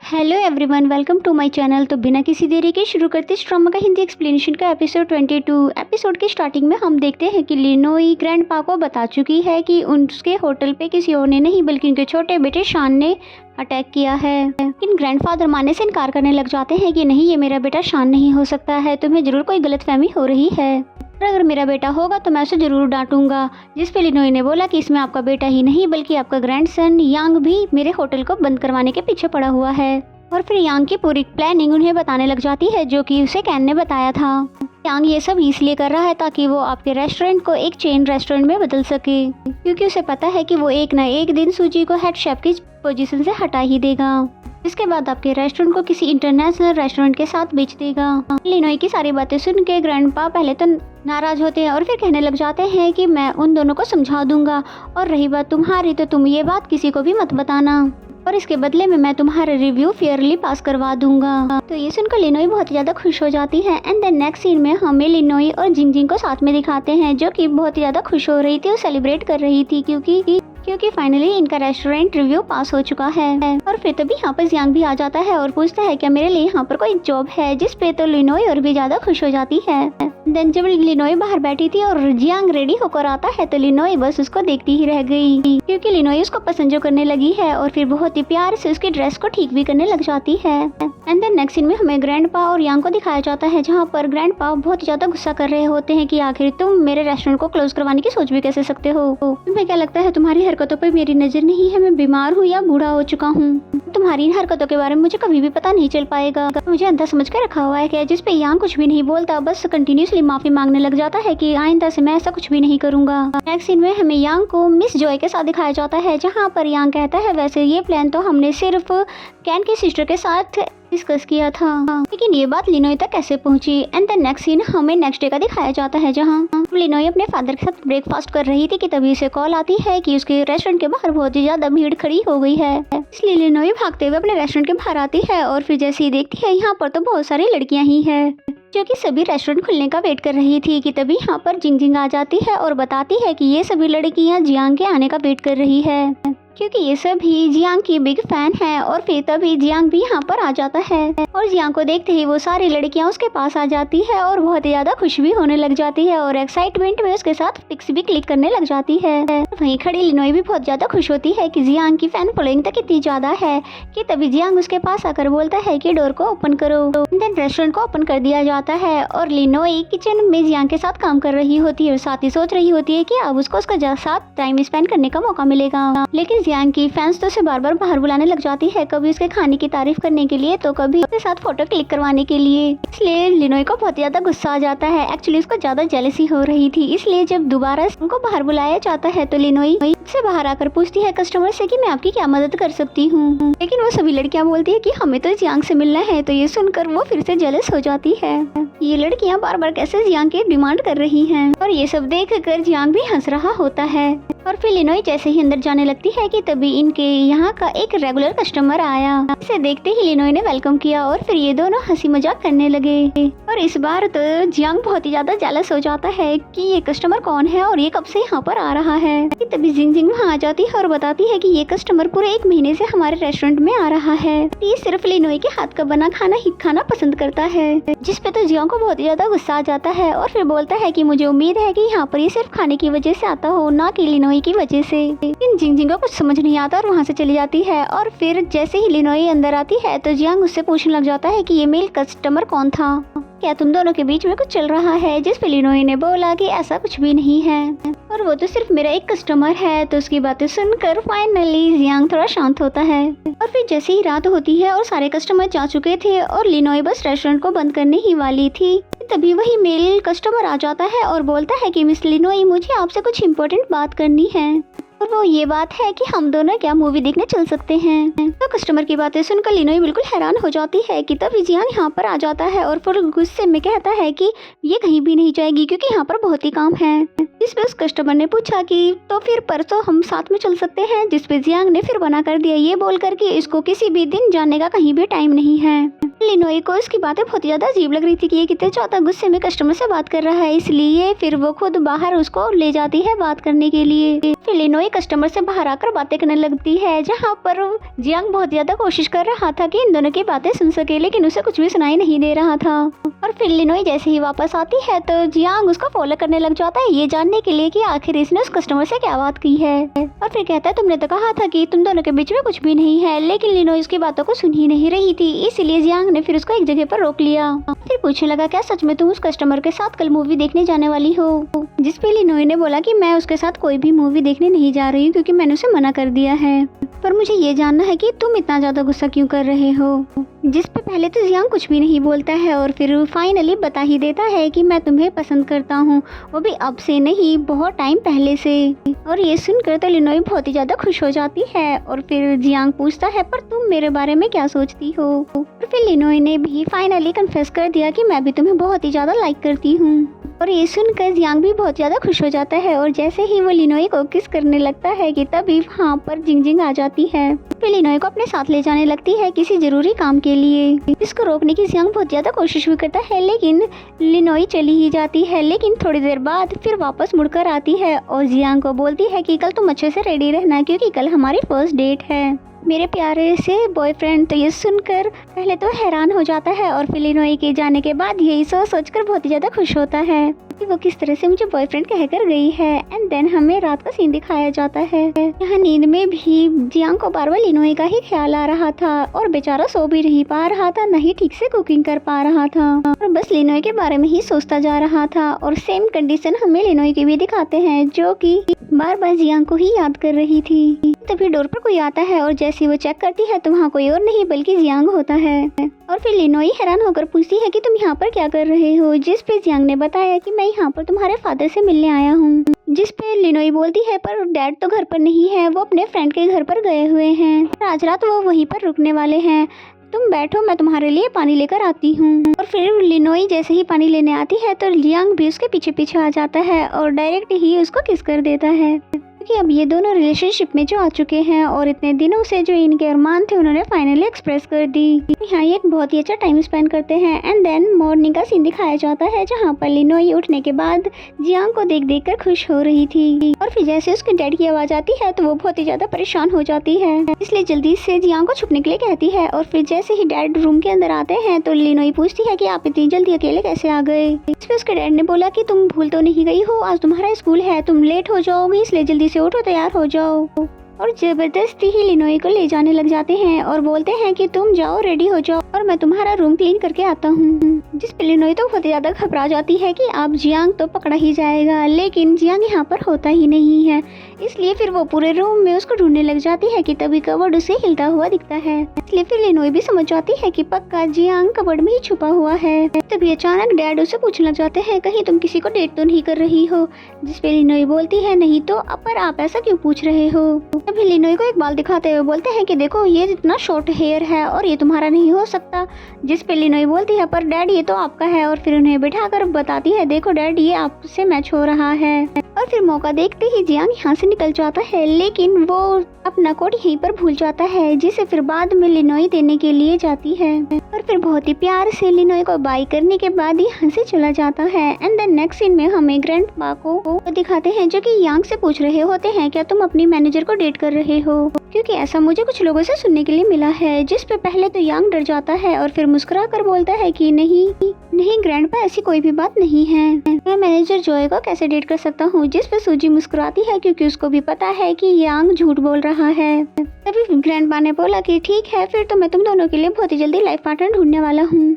Hello everyone, welcome to my channel. तो बिना किसी देरी के शुरू करते इस ड्रामा का हिंदी एक्सप्लेनेशन का एपिसोड 22। एपिसोड के स्टार्टिंग में हम देखते हैं कि लिनोई ग्रैंडपा को बता चुकी है कि उसके होटल पे किसी और ने नहीं बल्कि उनके छोटे बेटे शान ने अटैक किया है। लेकिन ग्रैंडफादर मानने से इनकार करने लग जाते हैं कि नहीं, ये मेरा बेटा शान नहीं हो सकता है, तुम्हें जरूर कोई गलतफहमी हो रही है। अगर मेरा बेटा होगा तो मैं उसे जरूर डांटूंगा। जिस पे लिनोई ने बोला कि इसमें आपका बेटा ही नहीं बल्कि आपका ग्रैंडसन यांग भी मेरे होटल को बंद करवाने के पीछे पड़ा हुआ है। और फिर यांग की पूरी प्लानिंग उन्हें बताने लग जाती है, जो कि उसे कैन ने बताया था। यांग ये सब इसलिए कर रहा है ताकि वो आपके रेस्टोरेंट को एक चेन रेस्टोरेंट में बदल सके, क्योंकि उसे पता है कि वो एक न एक दिन सूजी को हेड शेफ की पोजीशन से हटा ही देगा। इसके बाद आपके रेस्टोरेंट को किसी इंटरनेशनल रेस्टोरेंट के साथ बेच देगा। लिनोई की सारी बातें सुन के ग्रैंडपा पहले तो नाराज होते हैं और फिर कहने लग जाते हैं कि मैं उन दोनों को समझा दूंगा, और रही बात तुम्हारी तो तुम ये बात किसी को भी मत बताना, और इसके बदले में मैं तुम्हारा रिव्यू फेयरली पास करवा दूंगा। तो ये सुनकर लिनोई बहुत ज्यादा खुश हो जाती है। एंड देन नेक्स्ट सीन में हमें लिनोई और जिंगजिंग को साथ में दिखाते हैं, जो कि बहुत ज्यादा खुश हो रही थी और सेलिब्रेट कर रही थी क्योंकि फाइनली इनका रेस्टोरेंट रिव्यू पास हो चुका है। और फिर तभी यहाँ पर जियांग भी आ जाता है और पूछता है क्या मेरे लिए यहाँ पर कोई जॉब है, जिस पे तो लिनोई और भी ज्यादा खुश हो जाती है। देन जब लिनोई बाहर बैठी थी और जियांग रेडी होकर आता है तो लिनोई बस उसको देखती ही रह गई, क्योंकि लिनोई उसको पसंद जो करने लगी है और फिर बहुत ही प्यार से उसकी ड्रेस को ठीक भी करने लग जाती है। एंड देन नेक्स्ट सीन में हमें ग्रैंडपा और यांग को दिखाया जाता है, जहाँ पर ग्रैंडपा बहुत ज्यादा गुस्सा कर रहे होते हैं कि आखिर तुम मेरे रेस्टोरेंट को क्लोज करवाने की सोच भी कैसे सकते हो। तुम्हें क्या लगता है तुम्हारी हरकतों पर मेरी नजर नहीं है? मैं बीमार हूँ या बूढ़ा हो चुका हूँ? तुम्हारी इन हरकतों के बारे में मुझे कभी भी पता नहीं चल पाएगा। मुझे अंधा समझ कर रखा हुआ है क्या? जिस पे यांग कुछ भी नहीं बोलता, बस कंटिन्यूसली माफी मांगने लग जाता है कि आइंदा से मैं ऐसा कुछ भी नहीं करूंगा। नेक्स्ट सीन में हमें यांग को मिस जॉय के साथ दिखाया जाता है, जहाँ पर यांग कहता है वैसे ये प्लान तो हमने सिर्फ कैन की सिस्टर के साथ डिस्कस किया था, लेकिन ये बात लिनोई तक कैसे पहुंची। एंड द नेक्स्ट सीन हमें नेक्स्ट डे का दिखाया जाता है, जहां लिनोई अपने फादर के साथ ब्रेकफास्ट कर रही थी कि तभी उसे कॉल आती है कि उसके रेस्टोरेंट के बाहर बहुत ही ज्यादा भीड़ खड़ी हो गई है। इसलिए लिनोई भागते हुए अपने रेस्टोरेंट के बाहर आती है और फिर जैसे ही देखती है यहाँ पर तो बहुत सारी लड़कियां ही है, जो कि सभी रेस्टोरेंट खुलने का वेट कर रही थी। कि तभी यहाँ पर जिंगजिंग आ जाती है और बताती है कि ये सभी लड़कियां जियांग के आने का वेट कर रही है, क्योंकि ये सभी जियांग की बिग फैन है। और फिर तभी जियांग भी यहाँ पर आ जाता है और जियांग को देखते ही वो सारी लड़कियां उसके पास आ जाती है और बहुत ही ज्यादा खुश भी होने लग जाती है और एक्साइटमेंट में उसके साथ पिक्स भी क्लिक करने लग जाती है। वहीं खड़ी लिनोई भी बहुत ज्यादा खुश होती है कि जियांग की फैन फॉलोइंग तक इतनी ज्यादा है कि तभी जियांग उसके पास आकर बोलता है कि डोर को ओपन करो। देन रेस्टोरेंट को ओपन कर दिया जाता है और लिनोई किचन में जियांग के साथ काम कर रही होती है और साथ ही सोच रही होती है कि अब उसको उसका साथ टाइम स्पेंड करने का मौका मिलेगा। लेकिन जियांग की फैंस तो उसे बार बार बाहर बुलाने लग जाती है, कभी उसके खाने की तारीफ करने के लिए तो कभी उसके साथ फोटो क्लिक करवाने के लिए। इसलिए लिनोई को बहुत ज्यादा गुस्सा आ जाता है। एक्चुअली उसको ज्यादा जेलसी हो रही थी, इसलिए जब दोबारा उनको बाहर बुलाया जाता है तो लिनोई से बाहर आकर पूछती है कस्टमर से कि मैं आपकी क्या मदद कर सकती हूँ। लेकिन वो सभी लड़कियां बोलती है कि हमें तो जियांग से मिलना है। तो ये सुनकर वो फिर से जेलस हो जाती है। ये लड़कियां बार बार कैसे जियांग की डिमांड कर रही हैं, और ये सब देख कर जियांग भी हंस रहा होता है। और फिर लिनोई जैसे ही अंदर जाने लगती है कि तभी इनके यहाँ का एक रेगुलर कस्टमर आया। इसे देखते ही लिनोई ने वेलकम किया और फिर ये दोनों हंसी मजाक करने लगे। और इस बार तो जियांग बहुत ही ज्यादा जेलस हो जाता है कि ये कस्टमर कौन है और ये कब से यहाँ पर आ रहा है। तभी जिंगजिंग वहाँ आ जाती है और बताती है कि ये कस्टमर पूरे 1 महीने से हमारे रेस्टोरेंट में आ रहा है। ये सिर्फ लिनोई के हाथ का बना खाना ही खाना पसंद करता है, जिस पे तो जियांग को बहुत ही ज्यादा गुस्सा आ जाता है और फिर बोलता है कि मुझे उम्मीद है कि यहाँ पर ये सिर्फ खाने की वजह से आता हो, ना कि लिनोई की वजह से। लेकिन जिंगजिंग को कुछ समझ नहीं आता और वहाँ से चली जाती है। और फिर जैसे ही लिनोई अंदर आती है तो जियांग उससे पूछने लग जाता है कि ये मेल कस्टमर कौन था, क्या तुम दोनों के बीच में कुछ चल रहा है। जिस पे लिनोई ने बोला कि ऐसा कुछ भी नहीं है और वो तो सिर्फ मेरा एक कस्टमर है। तो उसकी बातें सुनकर फाइनली जियांग थोड़ा शांत होता है। और फिर जैसे ही रात होती है और सारे कस्टमर जा चुके थे और लिनोई बस रेस्टोरेंट को बंद करने ही वाली थी, तभी वही मेल कस्टमर आ जाता है और बोलता है कि मिस लिनोई, मुझे आपसे कुछ इम्पोर्टेंट बात करनी है। और वो ये बात है कि हम दोनों क्या मूवी देखने चल सकते हैं। तो कस्टमर की बातें सुनकर लिनोई बिल्कुल हैरान हो जाती है कि तभी जियांग यहाँ पर आ जाता है और फिर गुस्से में कहता है कि ये कहीं भी नहीं जाएगी क्योंकि यहाँ पर बहुत ही काम है। जिसपे उस कस्टमर ने पूछा कि तो फिर परसों हम साथ में चल सकते हैं, जिसपे जियांग ने फिर मना कर दिया, ये बोल कर कि इसको किसी भी दिन जाने का कहीं भी टाइम नहीं है। लिनोई को इसकी बातें बहुत ज्यादा अजीब लग रही थी कि ये कितने ज्यादा गुस्से में कस्टमर से बात कर रहा है, इसलिए फिर वो खुद बाहर उसको ले जाती है बात करने के लिए। फिर लिनोई कस्टमर से बाहर आकर बातें करने लगती है, जहाँ पर जियांग बहुत ज्यादा कोशिश कर रहा था कि इन दोनों की बातें सुन सके, लेकिन उसे कुछ भी सुनाई नहीं दे रहा था। और फिर लिनोई जैसे ही वापस आती है तो जियांग उसका फॉलो करने लग जाता है, ये जानने के लिए कि आखिर इसने उस कस्टमर से क्या बात की है। और फिर कहता है तुमने तो कहा था कि तुम दोनों के बीच में कुछ भी नहीं है, लेकिन लिनोई उसकी बातों को सुन ही नहीं रही थी, इसलिए जियांग ने फिर उसको एक जगह पर रोक लिया। फिर पूछने लगा क्या सच में तुम उस कस्टमर के साथ कल मूवी देखने जाने वाली हो। जिसपे लिनोई ने बोला कि मैं उसके साथ कोई भी मूवी देखने नहीं जा रही हूँ क्योंकि मैंने उसे मना कर दिया है, पर मुझे ये जानना है कि तुम इतना ज्यादा गुस्सा क्यों कर रहे हो। जिस पे पहले तो जियांग कुछ भी नहीं बोलता है और फिर फाइनली बता ही देता है कि मैं तुम्हें पसंद करता हूँ, वो भी अब से नहीं बहुत टाइम पहले से। और ये सुनकर तो लिनोई बहुत ही ज्यादा खुश हो जाती है। और फिर जियांग पूछता है पर तुम मेरे बारे में क्या सोचती हो। और फिर लिनोई ने भी फाइनली कन्फेस कर दिया कि मैं भी तुम्हें बहुत ही ज्यादा लाइक करती हूँ। और ये सुनकर जियांग भी बहुत ज्यादा खुश हो जाता है और जैसे ही वो लिनोई को किस करने लगता है कि तभी वहाँ पर जिंगजिंग आ जाती है। फिर लिनोई को अपने साथ ले जाने लगती है किसी जरूरी काम के लिए। इसको रोकने की जियांग बहुत ज्यादा कोशिश भी करता है, लेकिन लिनोई चली ही जाती है। लेकिन थोड़ी देर बाद फिर वापस मुड़कर आती है और जियांग को बोलती है कि कल तुम अच्छे से रेडी रहना क्योंकि कल हमारी फर्स्ट डेट है मेरे प्यारे से बॉयफ्रेंड। तो ये सुनकर पहले तो हैरान हो जाता है और फिर लिनोई के जाने के बाद यही सोचकर बहुत ही ज्यादा खुश होता है कि वो किस तरह से मुझे बॉयफ्रेंड कहकर गई है। एंड देन हमें रात का सीन दिखाया जाता है। यहाँ नींद में भी जियांग को बार बार लिनोई का ही ख्याल आ रहा था और बेचारा सो भी नहीं पा रहा था, न ही ठीक से कुकिंग कर पा रहा था और बस लिनोई के बारे में ही सोचता जा रहा था। और सेम कंडीशन हमें लिनोई की भी दिखाते हैं जो कि बार बार जियांग को ही याद कर रही थी। तभी डोर पर कोई आता है और जैसे वो चेक करती है तो वहाँ कोई और नहीं बल्कि जियांग होता है। और फिर लिनोई हैरान होकर पूछती है कि तुम यहाँ पर क्या कर रहे हो। जिस पे जियांग ने बताया कि मैं यहाँ पर तुम्हारे फादर से मिलने आया हूँ। जिस पे लिनोई बोलती है पर डैड तो घर पर नहीं है, वो अपने फ्रेंड के घर पर गए हुए हैं, आज रात वो वहीं पर रुकने वाले हैं, तुम बैठो मैं तुम्हारे लिए पानी लेकर आती हूँ। और फिर लिनोई जैसे ही पानी लेने आती है तो जियांग भी उसके पीछे पीछे आ जाता है और डायरेक्ट ही उसको किस कर देता है कि अब ये दोनों रिलेशनशिप में जो आ चुके हैं और इतने दिनों से जो इनके अरमान थे उन्होंने फाइनली एक्सप्रेस कर दी। यहाँ ये एक बहुत ही अच्छा टाइम स्पेंड करते हैं। एंड देन मॉर्निंग का सीन दिखाया जाता है जहाँ पर लिनोई उठने के बाद जियांग को देख देख कर खुश हो रही थी। और फिर जैसे उसके डैड की आवाज आती है तो वो बहुत ही ज्यादा परेशान हो जाती है, इसलिए जल्दी से जियांग को छुपने के लिए कहती है। और फिर जैसे ही डैड रूम के अंदर आते हैं तो लिनोई पूछती है कि आप इतनी जल्दी अकेले कैसे आ गए। इस पे उसके डैड ने बोला कि तुम भूल तो नहीं गई हो, आज तुम्हारा स्कूल है, तुम लेट हो जाओगी, इसलिए जल्दी से उठो, तैयार हो जाओ। और जबरदस्ती ही लिनोई को ले जाने लग जाते हैं और बोलते हैं कि तुम जाओ रेडी हो जाओ और मैं तुम्हारा रूम क्लीन करके आता हूँ। जिस पे लिनोई तो बहुत ज्यादा घबरा जाती है कि अब जियांग तो पकड़ा ही जाएगा, लेकिन जियांग यहाँ पर होता ही नहीं है, इसलिए फिर वो पूरे रूम में उसको ढूंढने लग जाती है कि तभी कबर्ड उसे हिलता हुआ दिखता है। इसलिए फिर लिनोई भी समझ जाती है कि पक्का जियांग कबर्ड में ही छुपा हुआ है। तभी अचानक डैड उसे पूछने लग जाते हैं कहीं तुम किसी को डेट तो नहीं कर रही हो। जिस पे लिनोई बोलती है नहीं तो, पर आप ऐसा क्यों पूछ रहे हो। तभी लिनोई को एक बाल दिखाते हुए बोलते हैं कि देखो ये इतना शॉर्ट हेयर है और ये तुम्हारा नहीं हो सकता। जिस पे लिनोई बोलती है पर डैड ये तो आपका है और फिर उन्हें बिठाकर बताती है देखो डैड ये आपसे मैच हो रहा है। और फिर मौका देखते ही जियांग यहाँ से निकल जाता है, लेकिन वो अपना कोट यहीं पर भूल जाता है जिसे फिर बाद में लिनोई देने के लिए जाती है। और फिर बहुत ही प्यार से लिनोई को बाय करने के बाद यहाँ से चला जाता है। एंड देन नेक्स्ट सीन में हमें ग्रैंडपा को दिखाते हैं जो कि यांग से पूछ रहे होते हैं क्या तुम अपनी मैनेजर को डेट कर रहे हो, क्योंकि ऐसा मुझे कुछ लोगों से सुनने के लिए मिला है। जिस पे पहले तो यांग डर जाता है और फिर मुस्कुरा कर बोलता है कि नहीं नहीं ग्रैंडपा ऐसी कोई भी बात नहीं है, मैं मैनेजर जोए को कैसे डेट कर सकता हूँ। जिस पे सूजी मुस्कुराती है क्योंकि उसको भी पता है कि यांग झूठ बोल रहा है। तभी ग्रैंडपा ने बोला कि ठीक है फिर तो मैं तुम दोनों के लिए बहुत ही जल्दी लाइफ पार्टनर ढूंढने वाला हूँ।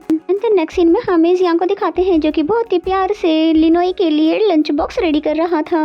नेक्स्ट सीन में हमें जियांग को दिखाते हैं जो कि बहुत ही प्यार से लिनोई के लिए लंच बॉक्स रेडी कर रहा था।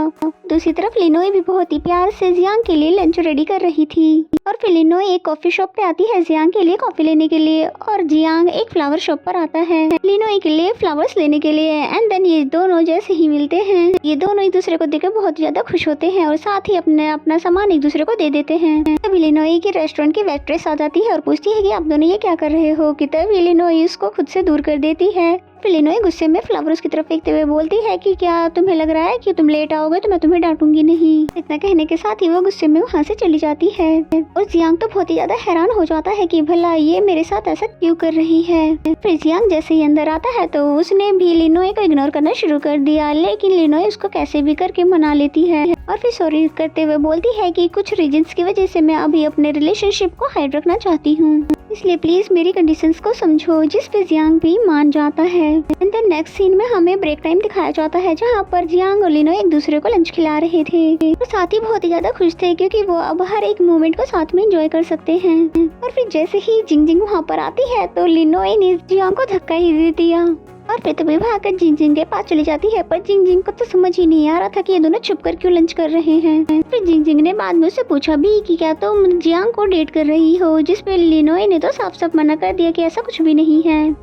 दूसरी तरफ लिनोई भी बहुत ही प्यार से जियांग के लिए लंच रेडी कर रही थी। और फिर लिनोई एक कॉफी शॉप पे आती है जियांग के लिए कॉफी लेने के लिए और जियांग एक फ्लावर शॉप पर आता है लिनोई के लिए फ्लावर्स लेने के लिए। एंड देन ये दोनों जैसे ही मिलते हैं ये दोनों एक दूसरे को देखकर बहुत ज्यादा खुश होते हैं और साथ ही अपना सामान एक दूसरे को दे देते हैं। तभी लिनोई की रेस्टोरेंट की वेट्रेस आ जाती है और पूछती है कि आप दोनों ये क्या कर रहे हो। कि तभी लिनोई उसको खुद से दूर कर देती है। फिर लिनोई गुस्से में फ्लावर्स की तरफ फेंकते हुए बोलती है कि क्या तुम्हें लग रहा है कि तुम लेट आओगे तो मैं तुम्हें डांटूंगी नहीं। इतना कहने के साथ ही वो गुस्से में वहाँ से चली जाती है और जियांग तो बहुत ही ज्यादा हैरान हो जाता है कि भला ये मेरे साथ ऐसा क्यों कर रही है। फिर जियांग जैसे ही अंदर आता है तो उसने भी लिनोई को इग्नोर करना शुरू कर दिया, लेकिन लिनोई उसको कैसे भी करके मना लेती है और फिर सॉरी करते हुए बोलती है कि कुछ रीजंस की वजह से मैं अभी अपने रिलेशनशिप को हाइड रखना चाहती हूँ, इसलिए प्लीज मेरी कंडीशंस को समझो, जिस पे जियांग भी मान जाता है। एंड द नेक्स्ट सीन में हमें ब्रेक टाइम दिखाया जाता है जहाँ पर जियांग और लिनोई एक दूसरे को लंच खिला रहे थे और साथ ही बहुत ही ज्यादा खुश थे क्योंकि वो अब हर एक मोमेंट को साथ में एंजॉय कर सकते हैं। और फिर जैसे ही जिंग जिंग वहाँ पर आती है तो लिनोई ने जियांग को धक्का ही दे दिया और फिर तभी भागकर जिंग जिंग के पास चली जाती है, पर जिंग जिंग को तो समझ ही नहीं आ रहा था कि ये दोनों छुप कर क्यों लंच कर रहे हैं। फिर जिंग जिंग ने बाद में उससे पूछा भी कि क्या तुम जियांग को डेट कर रही हो, जिस पे लिनोई ने तो साफ साफ मना कर दिया कि ऐसा कुछ भी नहीं है।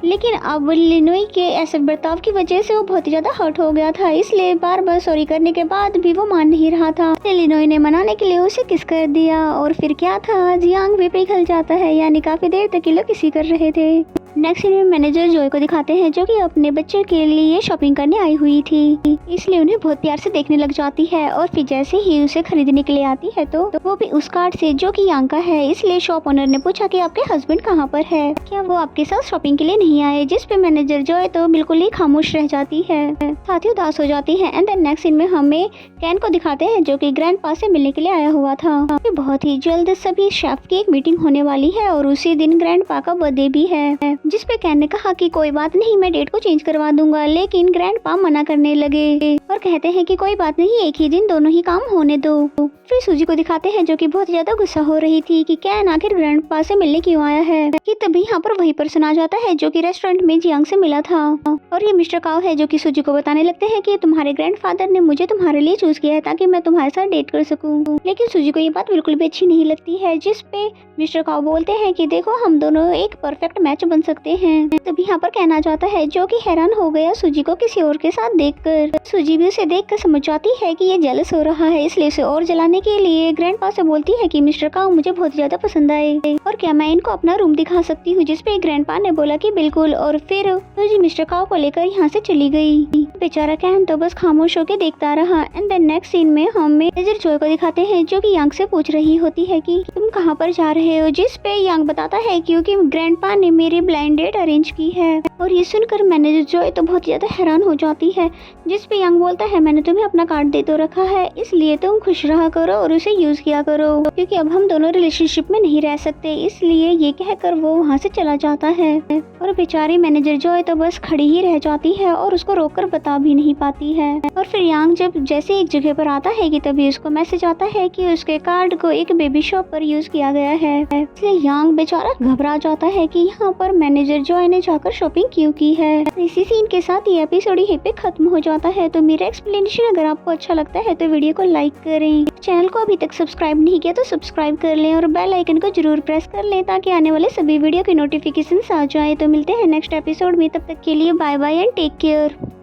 लेकिन अब लिनोई के ऐसे बर्ताव की वजह से वो बहुत ही ज्यादा हर्ट हो गया था, इसलिए बार बार सॉरी करने के बाद भी वो मान नहीं रहा था। लिनोई ने मनाने के लिए उसे किस कर दिया और फिर क्या था, जियांग भी पिघल जाता है, यानी काफी देर तक ये लोग किसी कर रहे थे। नेक्स्ट सीन में मैनेजर जॉय को दिखाते हैं जो कि अपने बच्चे के लिए शॉपिंग करने आई हुई थी, इसलिए उन्हें बहुत प्यार से देखने लग जाती है और फिर जैसे ही उसे खरीदने के लिए आती है तो वो भी उस कार्ड से जो कि यांग का है, इसलिए शॉप ओनर ने पूछा कि आपके हस्बैंड कहाँ पर है, क्या वो आपके साथ शॉपिंग के लिए नहीं आए, जिस पे मैनेजर जॉय तो बिल्कुल ही खामोश रह जाती है, साथ ही उदास हो जाती है। एंड देन नेक्स्ट सीन में हमें कैन को दिखाते हैं जो कि ग्रैंडपा से मिलने के लिए आया हुआ था। बहुत ही जल्द सभी शेफ की एक मीटिंग होने वाली है और उसी दिन ग्रैंडपा का बर्थडे भी है, जिस पे कैन ने कहा कि कोई बात नहीं, मैं डेट को चेंज करवा दूंगा, लेकिन ग्रैंडपा मना करने लगे और कहते हैं कि कोई बात नहीं, एक ही दिन दोनों ही काम होने दो। फिर सूजी को दिखाते हैं जो कि बहुत ज्यादा गुस्सा हो रही थी कि कैन आखिर ग्रैंडपा से मिलने क्यों आया है, कि तभी यहाँ पर वही पर्सन आ जाता है जो कि रेस्टोरेंट में जियांग से मिला था और ये मिस्टर काव है जो कि सूजी को बताने लगते हैं कि तुम्हारे ग्रैंडफादर ने मुझे तुम्हारे लिए चूज किया है ताकि मैं तुम्हारे साथ डेट कर सकूं। लेकिन सूजी को ये बात बिल्कुल भी अच्छी नहीं लगती है, जिस पे मिस्टर काव बोलते हैं कि देखो हम दोनों एक परफेक्ट मैच बन सकते हैं। तभी यहाँ पर कहना जाता है जो कि हैरान हो गया सूजी को किसी और के साथ देखकर। सूजी भी उसे देखकर समझ जाती है कि ये जेलस हो रहा है, इसलिए उसे और जलाने के लिए ग्रैंडपा से बोलती है कि मिस्टर काव मुझे बहुत ज्यादा पसंद आए और क्या मैं इनको अपना रूम दिखा सकती हूँ, जिस पे ग्रैंडपा ने बोला कि बिल्कुल। और फिर सूजी मिस्टर काव को लेकर यहाँ से चली गई। बेचारा कैन तो बस खामोश होकर देखता रहा। एंड देन नेक्स्ट सीन में हम मैनेजर जॉय को दिखाते हैं जो कि यांग से पूछ रही होती है कि तुम कहाँ पर जा रहे हो, जिस पे यांग बताता है क्योंकि ग्रैंडपा ने मेरी ब्लाइंड डेट अरेंज की है। और ये सुनकर मैनेजर जॉय तो बहुत ज्यादा हैरान हो जाती है, जिस पे यांग बोलता है मैंने तुम्हें अपना कार्ड दे तो रखा है, इसलिए तुम खुश रहा करो और उसे यूज किया करो, क्योंकि अब हम दोनों रिलेशनशिप में नहीं रह सकते। इसलिए ये कहकर वो वहाँ से चला जाता है और बेचारी मैनेजर जॉय तो बस खड़ी ही रह जाती है और उसको रोककर बता भी नहीं पाती है। और फिर यांग जब जैसे एक जगह पर आता है कि तभी उसको मैसेज आता है कि उसके कार्ड को एक बेबी शॉप पर यूज किया गया है, इसलिए यांग बेचारा घबरा जाता है कि यहाँ पर मैनेजर जॉय ने जाकर शॉपिंग क्यों की है। इसी सीन के साथ ये एपिसोड यहीं पे खत्म हो जाता है। तो मेरा एक्सप्लेनेशन अगर आपको अच्छा लगता है तो वीडियो को लाइक करें, चैनल को अभी तक सब्सक्राइब नहीं किया तो सब्सक्राइब कर लें और बेल आइकन को जरूर प्रेस कर लें ताकि आने वाले सभी वीडियो की नोटिफिकेशन आ जाए। तो मिलते हैं नेक्स्ट एपिसोड में, तब तक के लिए bye bye and take care.